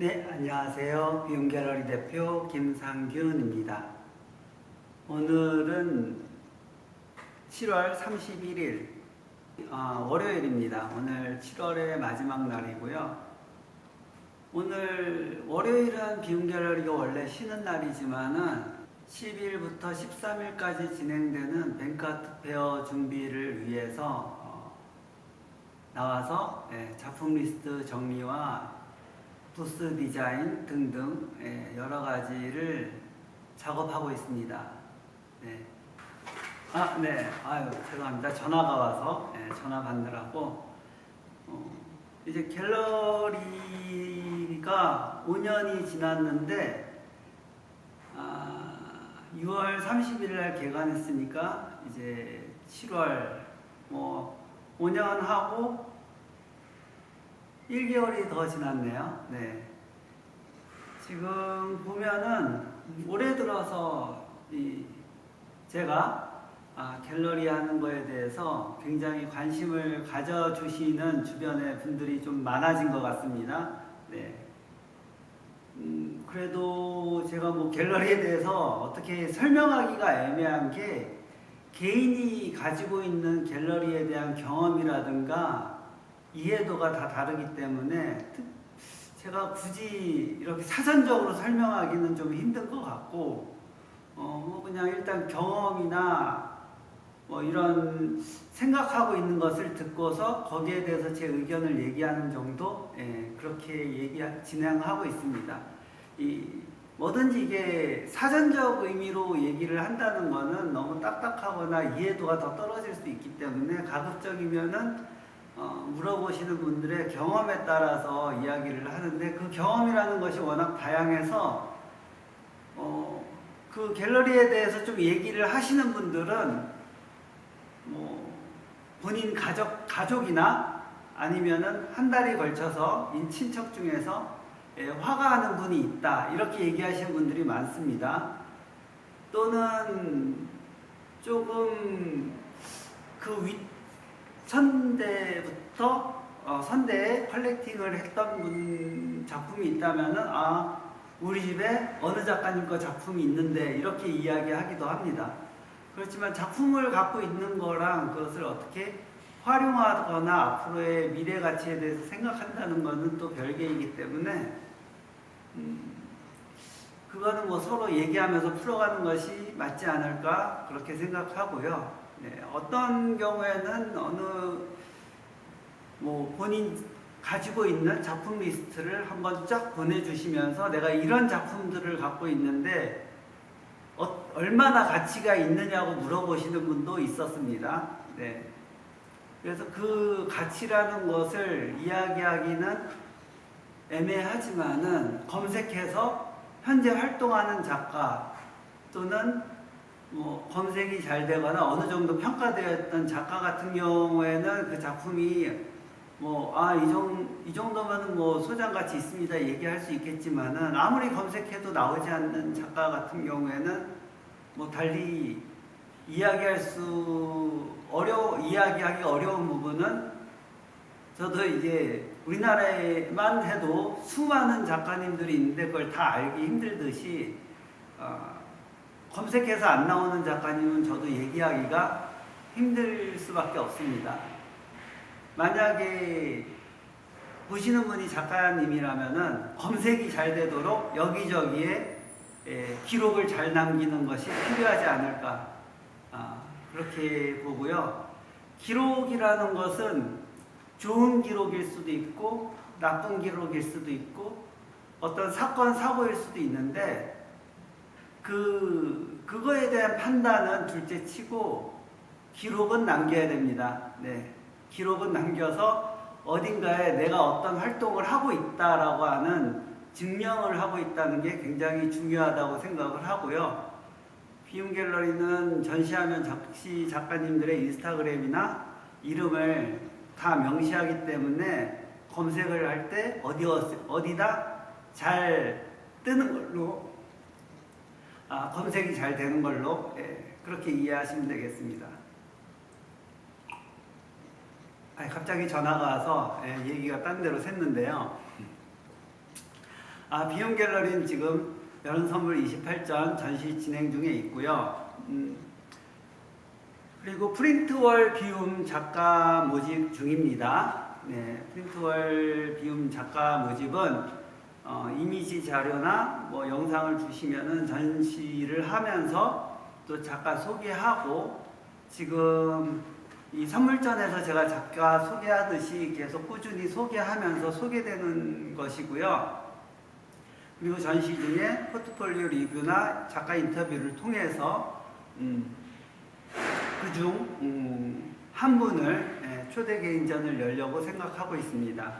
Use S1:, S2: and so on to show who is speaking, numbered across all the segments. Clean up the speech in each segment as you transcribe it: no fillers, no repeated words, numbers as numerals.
S1: 네, 안녕하세요. 비움갤러리 대표 김상균입니다. 오늘은 7월 31일 월요일입니다. 오늘 7월의 마지막 날이고요. 오늘 월요일은 비움갤러리가 원래 쉬는 날이지만은 10일부터 13일까지 진행되는 뱅카트 페어 준비를 위해서 나와서 작품 리스트 정리와 부스 디자인 등등 여러 가지를 작업하고 있습니다. 네. 네. 아유, 죄송합니다. 전화가 와서 전화 받느라고 이제 갤러리가 5년이 지났는데 6월 30일 날 개관했으니까 이제 7월 5년 하고 1개월이 더 지났네요. 네. 지금 보면은 올해 들어서 제가 갤러리 하는 거에 대해서 굉장히 관심을 가져주시는 주변의 분들이 좀 많아진 것 같습니다. 네. 그래도 제가 갤러리에 대해서 어떻게 설명하기가 애매한 게 개인이 가지고 있는 갤러리에 대한 경험이라든가 이해도가 다 다르기 때문에 제가 굳이 이렇게 사전적으로 설명하기는 좀 힘든 것 같고 그냥 일단 경험이나 이런 생각하고 있는 것을 듣고서 거기에 대해서 제 의견을 얘기하는 정도 그렇게 진행하고 있습니다. 뭐든지 이게 사전적 의미로 얘기를 한다는 거는 너무 딱딱하거나 이해도가 더 떨어질 수 있기 때문에 가급적이면은 물어보시는 분들의 경험에 따라서 이야기를 하는데 그 경험이라는 것이 워낙 다양해서 그 갤러리에 대해서 좀 얘기를 하시는 분들은 본인 가족이나 아니면은 한 달에 걸쳐서 친척 중에서 화가하는 분이 있다 이렇게 얘기하시는 분들이 많습니다. 또는 조금 선대부터 선대에 컬렉팅을 했던 작품이 있다면은 우리 집에 어느 작가님 거 작품이 있는데 이렇게 이야기하기도 합니다. 그렇지만 작품을 갖고 있는 거랑 그것을 어떻게 활용하거나 앞으로의 미래 가치에 대해서 생각한다는 것은 또 별개이기 때문에 그거는 서로 얘기하면서 풀어가는 것이 맞지 않을까 그렇게 생각하고요. 네, 어떤 경우에는 본인 가지고 있는 작품 리스트를 한번 쫙 보내주시면서 내가 이런 작품들을 갖고 있는데 얼마나 가치가 있느냐고 물어보시는 분도 있었습니다. 네. 그래서 그 가치라는 것을 이야기하기는 애매하지만은 검색해서 현재 활동하는 작가 또는 검색이 잘 되거나 어느 정도 평가되었던 작가 같은 경우에는 그 작품이 이 정도면은 소장 가치 있습니다 얘기할 수 있겠지만은 아무리 검색해도 나오지 않는 작가 같은 경우에는 달리 이야기하기 어려운 부분은 저도 이제 우리나라에만 해도 수많은 작가님들이 있는데 그걸 다 알기 힘들듯이 검색해서 안 나오는 작가님은 저도 얘기하기가 힘들 수밖에 없습니다. 만약에 보시는 분이 작가님이라면은 검색이 잘 되도록 여기저기에 기록을 잘 남기는 것이 필요하지 않을까 그렇게 보고요. 기록이라는 것은 좋은 기록일 수도 있고 나쁜 기록일 수도 있고 어떤 사건 사고일 수도 있는데 그거에 대한 판단은 둘째 치고 기록은 남겨야 됩니다. 네. 기록은 남겨서 어딘가에 내가 어떤 활동을 하고 있다라고 하는 증명을 하고 있다는 게 굉장히 중요하다고 생각을 하고요. 비움갤러리는 전시하면 작가님들의 인스타그램이나 이름을 다 명시하기 때문에 검색을 할 때 어디다 잘 뜨는 걸로 검색이 잘 되는 걸로 그렇게 이해하시면 되겠습니다. 갑자기 전화가 와서 얘기가 딴 데로 샜는데요. 비움 갤러리는 지금 여름 선물 28전 전시 진행 중에 있고요. 그리고 프린트월 비움 작가 모집 중입니다. 네, 프린트월 비움 작가 모집은 이미지 자료나 뭐 영상을 주시면은 전시를 하면서 또 작가 소개하고, 지금 이 선물전에서 제가 작가 소개하듯이 계속 꾸준히 소개하면서 소개되는 것이고요. 그리고 전시 중에 포트폴리오 리뷰나 작가 인터뷰를 통해서 그중 한 분을 초대 개인전을 열려고 생각하고 있습니다.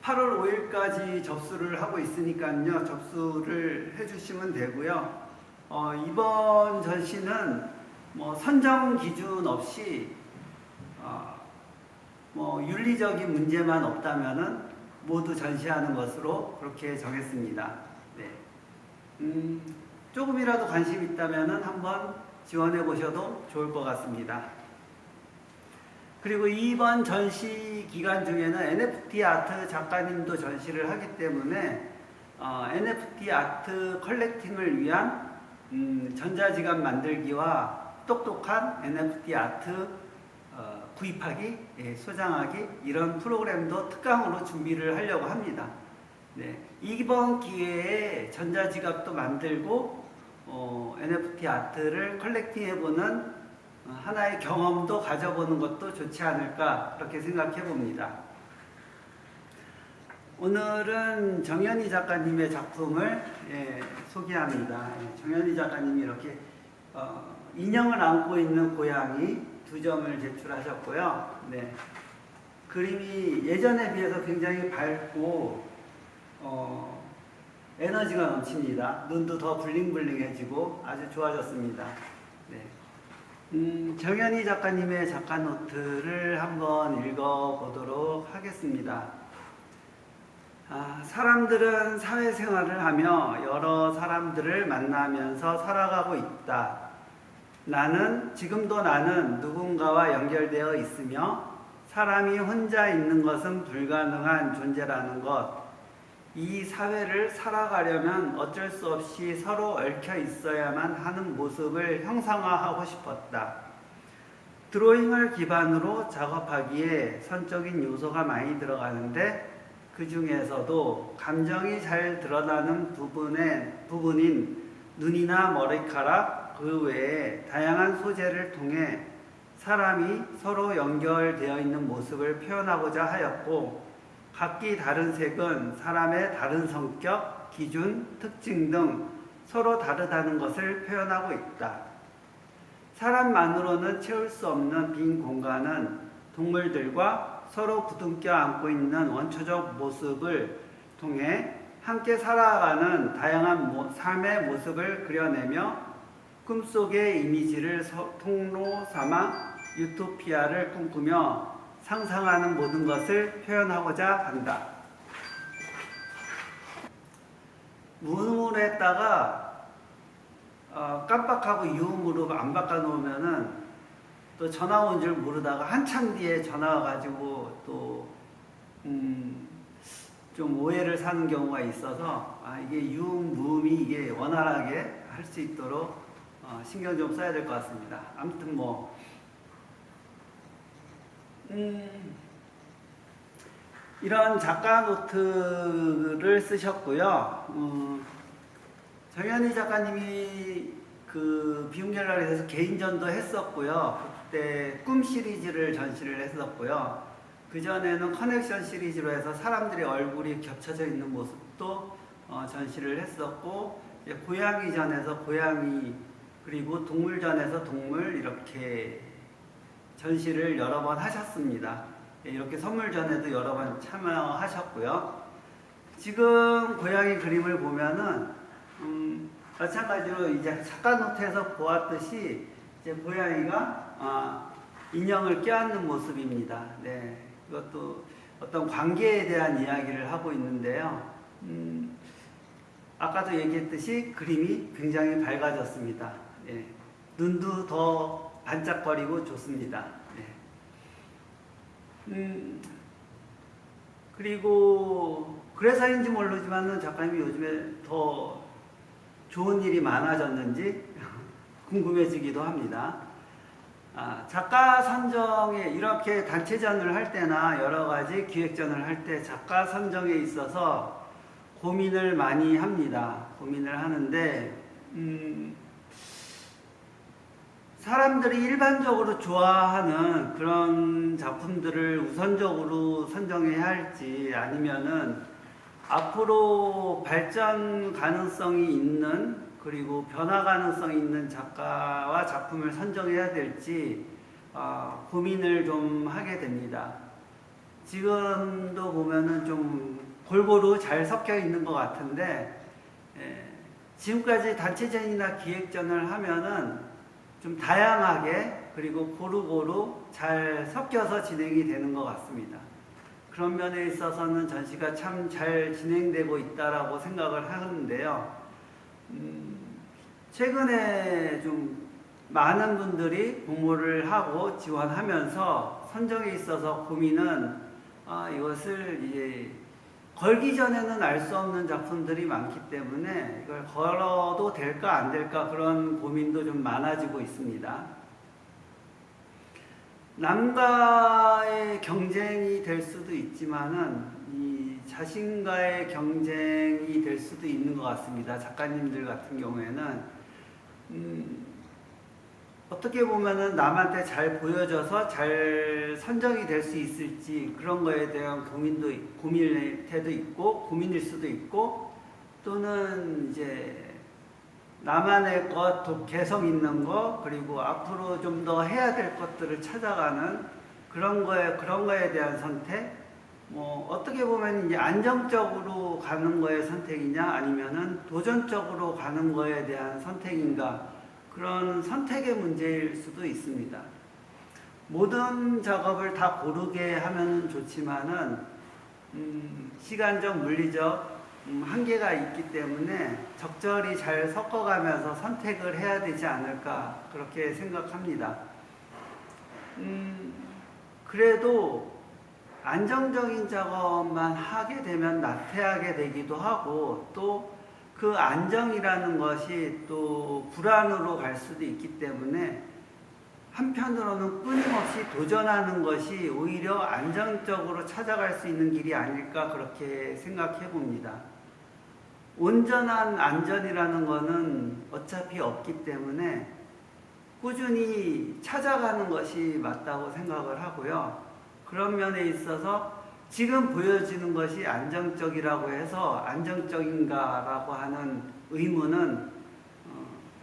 S1: 8월 5일까지 접수를 하고 있으니까요. 접수를 해주시면 되고요. 이번 전시는 뭐 선정 기준 없이 뭐 윤리적인 문제만 없다면은 모두 전시하는 것으로 그렇게 정했습니다. 네. 조금이라도 관심 있다면은 한번 지원해 보셔도 좋을 것 같습니다. 그리고 이번 전시 기간 중에는 NFT 아트 작가님도 전시를 하기 때문에 NFT 아트 컬렉팅을 위한 전자지갑 만들기와 똑똑한 NFT 아트 구입하기, 소장하기, 이런 프로그램도 특강으로 준비를 하려고 합니다. 네, 이번 기회에 전자지갑도 만들고 NFT 아트를 컬렉팅해보는 하나의 경험도 가져보는 것도 좋지 않을까, 그렇게 생각해 봅니다. 오늘은 정현희 작가님의 작품을 소개합니다. 정현희 작가님이 이렇게 인형을 안고 있는 고양이 2점을 제출하셨고요. 네. 그림이 예전에 비해서 굉장히 밝고 에너지가 넘칩니다. 눈도 더 블링블링해지고 아주 좋아졌습니다. 네. 정현희 작가님의 작가 노트를 한번 읽어보도록 하겠습니다. 사람들은 사회생활을 하며 여러 사람들을 만나면서 살아가고 있다. 지금도 나는 누군가와 연결되어 있으며 사람이 혼자 있는 것은 불가능한 존재라는 것. 이 사회를 살아가려면 어쩔 수 없이 서로 얽혀 있어야만 하는 모습을 형상화하고 싶었다. 드로잉을 기반으로 작업하기에 선적인 요소가 많이 들어가는데 그 중에서도 감정이 잘 드러나는 부분인 눈이나 머리카락, 그 외에 다양한 소재를 통해 사람이 서로 연결되어 있는 모습을 표현하고자 하였고, 각기 다른 색은 사람의 다른 성격, 기준, 특징 등 서로 다르다는 것을 표현하고 있다. 사람만으로는 채울 수 없는 빈 공간은 동물들과 서로 부둥켜 안고 있는 원초적 모습을 통해 함께 살아가는 다양한 삶의 모습을 그려내며 꿈속의 이미지를 통로 삼아 유토피아를 꿈꾸며 상상하는 모든 것을 표현하고자 한다. 문물에다가 깜빡하고 유음으로 안 바꿔놓으면은 또 전화 온 줄 모르다가 한참 뒤에 전화 와가지고 또 좀 오해를 사는 경우가 있어서 이게 유음, 무음이 이게 원활하게 할 수 있도록 신경 좀 써야 될 것 같습니다. 아무튼 뭐 이런 작가 노트를 쓰셨고요. 정현희 작가님이 그 비움 갤러리에서 개인전도 했었고요. 그때 꿈 시리즈를 전시를 했었고요. 그전에는 커넥션 시리즈로 해서 사람들의 얼굴이 겹쳐져 있는 모습도 전시를 했었고, 고양이전에서 고양이, 그리고 동물전에서 동물, 이렇게 전시를 여러 번 하셨습니다. 이렇게 선물전에도 여러 번 참여하셨고요. 지금 고양이 그림을 보면은 마찬가지로 이제 작가 노트에서 보았듯이 이제 고양이가 인형을 껴안는 모습입니다. 네, 이것도 어떤 관계에 대한 이야기를 하고 있는데요. 아까도 얘기했듯이 그림이 굉장히 밝아졌습니다. 네, 눈도 더 반짝거리고 좋습니다. 네. 그리고 그래서인지 모르지만은 작가님이 요즘에 더 좋은 일이 많아졌는지 궁금해지기도 합니다. 작가 선정에 이렇게 단체전을 할 때나 여러 가지 기획전을 할 때 작가 선정에 있어서 고민을 많이 합니다. 고민을 하는데 사람들이 일반적으로 좋아하는 그런 작품들을 우선적으로 선정해야 할지, 아니면은 앞으로 발전 가능성이 있는, 그리고 변화 가능성이 있는 작가와 작품을 선정해야 될지 고민을 좀 하게 됩니다. 지금도 보면은 좀 골고루 잘 섞여 있는 것 같은데, 지금까지 단체전이나 기획전을 하면은 좀 다양하게 그리고 고루고루 잘 섞여서 진행이 되는 것 같습니다. 그런 면에 있어서는 전시가 참 잘 진행되고 있다라고 생각을 하는데요. 최근에 좀 많은 분들이 공모를 하고 지원하면서 선정에 있어서 고민은 이것을 이제 걸기 전에는 알 수 없는 작품들이 많기 때문에 이걸 걸어도 될까 안 될까 그런 고민도 좀 많아지고 있습니다. 남과의 경쟁이 될 수도 있지만은 이 자신과의 경쟁이 될 수도 있는 것 같습니다. 작가님들 같은 경우에는 어떻게 보면은 남한테 잘 보여져서 잘 선정이 될 수 있을지 그런 거에 대한 고민일 때도 있고, 고민일 수도 있고, 또는 이제 나만의 것, 개성 있는 거, 그리고 앞으로 좀 더 해야 될 것들을 찾아가는 그런 거에 대한 선택, 어떻게 보면 이제 안정적으로 가는 거의 선택이냐, 아니면은 도전적으로 가는 거에 대한 선택인가, 그런 선택의 문제일 수도 있습니다. 모든 작업을 다 고르게 하면 좋지만은, 시간적, 물리적, 한계가 있기 때문에 적절히 잘 섞어가면서 선택을 해야 되지 않을까, 그렇게 생각합니다. 그래도 안정적인 작업만 하게 되면 나태하게 되기도 하고, 또 그 안정이라는 것이 또 불안으로 갈 수도 있기 때문에 한편으로는 끊임없이 도전하는 것이 오히려 안정적으로 찾아갈 수 있는 길이 아닐까, 그렇게 생각해 봅니다. 온전한 안전이라는 것은 어차피 없기 때문에 꾸준히 찾아가는 것이 맞다고 생각을 하고요. 그런 면에 있어서 지금 보여지는 것이 안정적이라고 해서 안정적인가라고 하는 의문은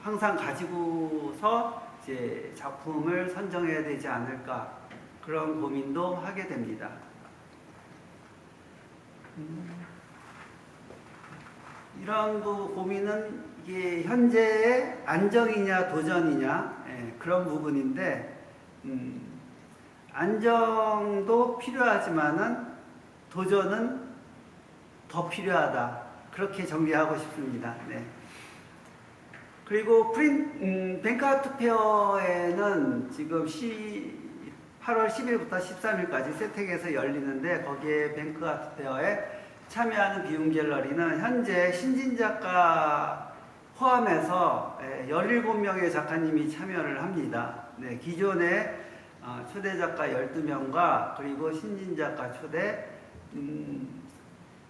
S1: 항상 가지고서 이제 작품을 선정해야 되지 않을까, 그런 고민도 하게 됩니다. 이런 고민은 이게 현재의 안정이냐 도전이냐, 그런 부분인데, 안정도 필요하지만은 도전은 더 필요하다, 그렇게 정리하고 싶습니다. 네. 그리고 뱅크아트 페어에는 지금 8월 10일부터 13일까지 세택에서 열리는데, 거기에 뱅크아트 페어에 참여하는 비움 갤러리는 현재 신진 작가 포함해서 17명의 작가님이 참여를 합니다. 네, 기존에 초대 작가 12명과 그리고 신진 작가 초대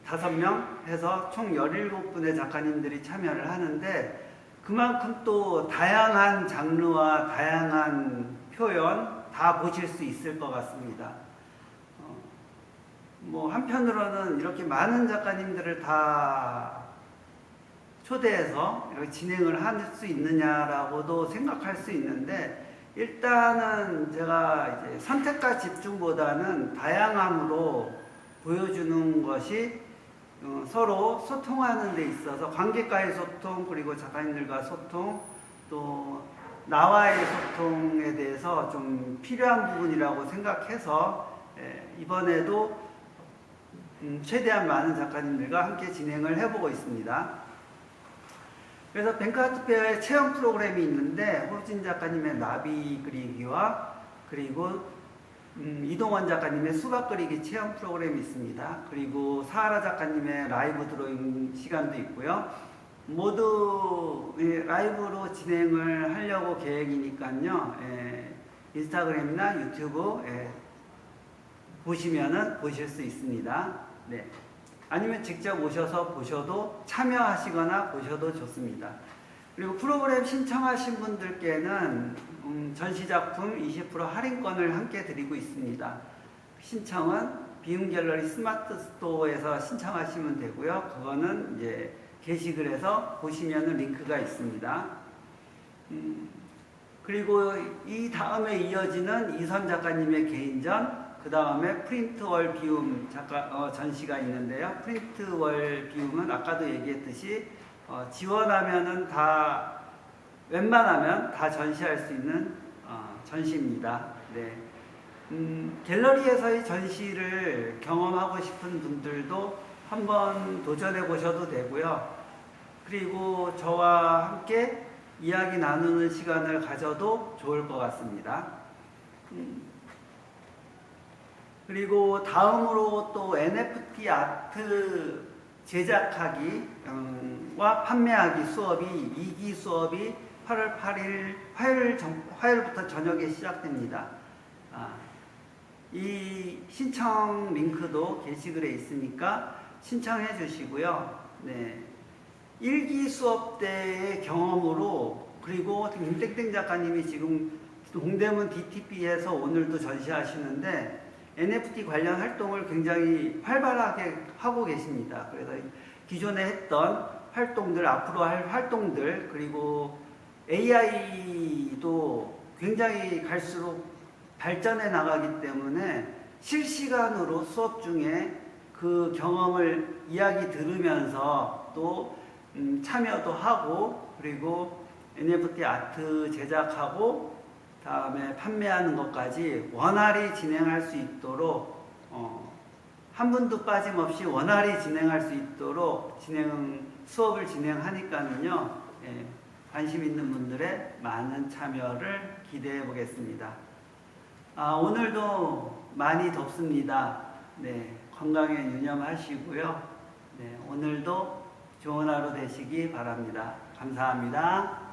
S1: 5명 해서 총 17분의 작가님들이 참여를 하는데, 그만큼 또 다양한 장르와 다양한 표현 다 보실 수 있을 것 같습니다. 한편으로는 이렇게 많은 작가님들을 다 초대해서 이렇게 진행을 할 수 있느냐라고도 생각할 수 있는데, 일단은 제가 이제 선택과 집중보다는 다양함으로 보여주는 것이 서로 소통하는 데 있어서 관객과의 소통, 그리고 작가님들과 소통, 또 나와의 소통에 대해서 좀 필요한 부분이라고 생각해서 이번에도 최대한 많은 작가님들과 함께 진행을 해보고 있습니다. 그래서 뱅크아트 페어의 체험 프로그램이 있는데, 호진 작가님의 나비 그리기와 그리고 이동원 작가님의 수박 그리기 체험 프로그램이 있습니다. 그리고 사하라 작가님의 라이브 드로잉 시간도 있고요. 모두 라이브로 진행을 하려고 계획이니까요. 인스타그램이나 유튜브 보시면은 보실 수 있습니다. 네. 아니면 직접 오셔서 보셔도 참여하시거나 보셔도 좋습니다. 그리고 프로그램 신청하신 분들께는 전시작품 20% 할인권을 함께 드리고 있습니다. 신청은 비움갤러리 스마트 스토어에서 신청하시면 되고요. 그거는 이제 게시글에서 보시면 링크가 있습니다. 그리고 이 다음에 이어지는 이선 작가님의 개인전, 그 다음에 프린트월 비움 전시가 있는데요. 프린트월 비움은 아까도 얘기했듯이 지원하면은 다 웬만하면 다 전시할 수 있는 전시입니다. 네. 갤러리에서의 전시를 경험하고 싶은 분들도 한번 도전해 보셔도 되고요. 그리고 저와 함께 이야기 나누는 시간을 가져도 좋을 것 같습니다. 그리고 다음으로 또 NFT 아트 제작하기와 판매하기 수업이 2기 수업이 8월 8일 화요일부터 저녁에 시작됩니다. 이 신청 링크도 게시글에 있으니까 신청해 주시고요. 네. 1기 수업 때의 경험으로, 그리고 임땡땡 작가님이 지금 동대문 DTP에서 오늘도 전시하시는데 NFT 관련 활동을 굉장히 활발하게 하고 계십니다. 그래서 기존에 했던 활동들, 앞으로 할 활동들, 그리고 AI도 굉장히 갈수록 발전해 나가기 때문에 실시간으로 수업 중에 그 경험을 이야기 들으면서 또 참여도 하고, 그리고 NFT 아트 제작하고 다음에 판매하는 것까지 원활히 진행할 수 있도록 한 분도 빠짐없이 원활히 진행할 수 있도록 수업을 진행하니까는요. 관심 있는 분들의 많은 참여를 기대해 보겠습니다. 오늘도 많이 덥습니다. 네, 건강에 유념하시고요. 네, 오늘도 좋은 하루 되시기 바랍니다. 감사합니다.